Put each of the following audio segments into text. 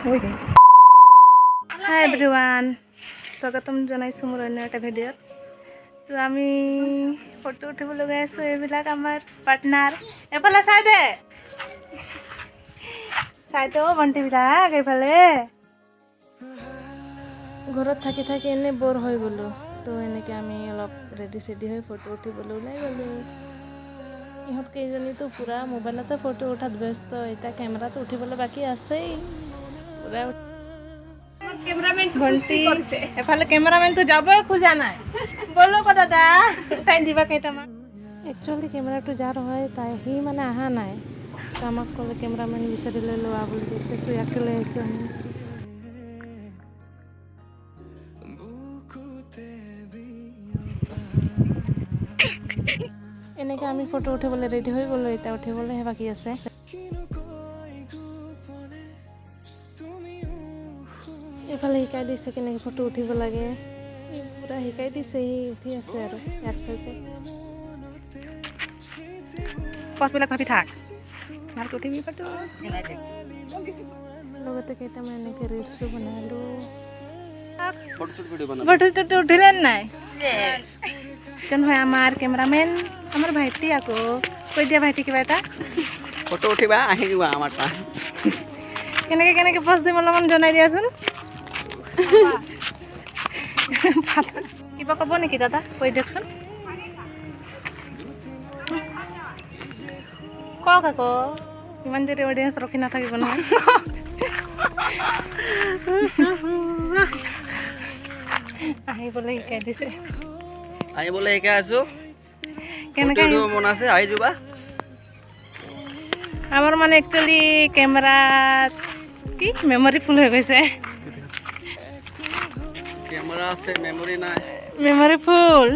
হাই এভৰিওয়ান, স্বাগতম জনাইছোঁ মোৰ অন্য এটা ভিডিঅ'ত। তো আমি ফটো উঠিবলৈ গৈ আছোঁ। এইবিলাক আমাৰ পাৰ্টনাৰ। এফালে চাইতে ভণ্টিবিলাক এইফালে। ঘৰত থাকি থাকি এনেই বৰ হৈ গ'লোঁ, তো এনেকৈ আমি অলপ ৰেডি চেডি হৈ ফটো উঠিবলৈ ওলাই গ'লোঁ। ইহঁত কেইজনীতো পূৰা মোবাইলতে ফটো উঠাত ব্যস্ত, এতিয়া কেমেৰাটো উঠিবলৈ বাকী আছেই। পূৰা ভণ্টি এফালে কেমেৰামেনটো যাবই খোজা নাই। বলো ক দাদা উঠাই দিবা কেইটামান। একচুৱেলি কেমেৰাটো যাৰ হয় সি মানে অহা নাই, তো আমাক ক'লে কেমেৰামেন বিচাৰিলে লোৱা বুলি কৈছে, তো ইয়াকে লৈ আহিছোঁ আমি। এনেকৈ আমি ফটো উঠিবলৈ ৰেডি হৈ গ'লোঁ, এতিয়া উঠিবলৈহে বাকী আছে। এইফালে শিকাই দিছে কেনেকৈ ফটো উঠিব লাগে, পূৰা শিকাই দিছে। সি উঠি আছে আৰু ইয়াত চাইছে। পচবিলাক ভাবি থাক, ভালকৈ উঠিবি ফটো। লগতে কেইটামান এনেকৈ ৰিলচো বনালোঁ। ফটো উঠিলেন নাই? কোন হয় আমাৰ কেমেৰামেন? আমাৰ ভাইটি আকৌ। কৈ দিয়া ভাইটি কিবা এটা। ফটো উঠিবা আহি যোৱা আমাৰ তাত। কেনেকৈ পষ্ট দিম অলপমান জনাই দিয়াচোন। কিবা ক'ব নেকি দাদা? কৈ দিয়কচোন। কওক আকৌ, ইমান দেৰি অডিয়েঞ্চ ৰখি নাথাকিব নহয়। আহিবলৈ শিকাই দিছে। আহিবলৈ শিকাই আছো। কেনেকৈ মন আছে আহি যাবা। আমাৰ মানে একচুৱেলি কেমেৰাত কি মেমৰি ফুল হৈ গৈছে। কেমেৰা আছে, মেমৰি নাই। মেমৰি ফুল।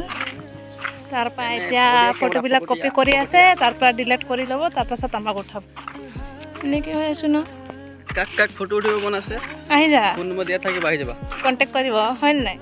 তাৰপৰা এতিয়া ফটোবিলাক কপি কৰি আছে, তাৰপৰা ডিলিট কৰি ল'ব, তাৰপাছত আমাক উঠাব। এনেকৈ হৈ আছোঁ ন। কাক কাক ফটো উঠিব মন আছে আহি যা, ফোন নম্বৰ দিয়া থাকিব, আহি যাবা। কণ্টেক্ট কৰিব, হয় নে নাই?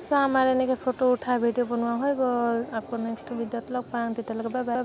চ' আমাৰ এনেকৈ ফটো উঠা ভিডিঅ' বনোৱা হৈ গ'ল। আকৌ নেক্সট ভিডিঅ'ত লগ পাম, তেতিয়ালৈকে বাই বাই।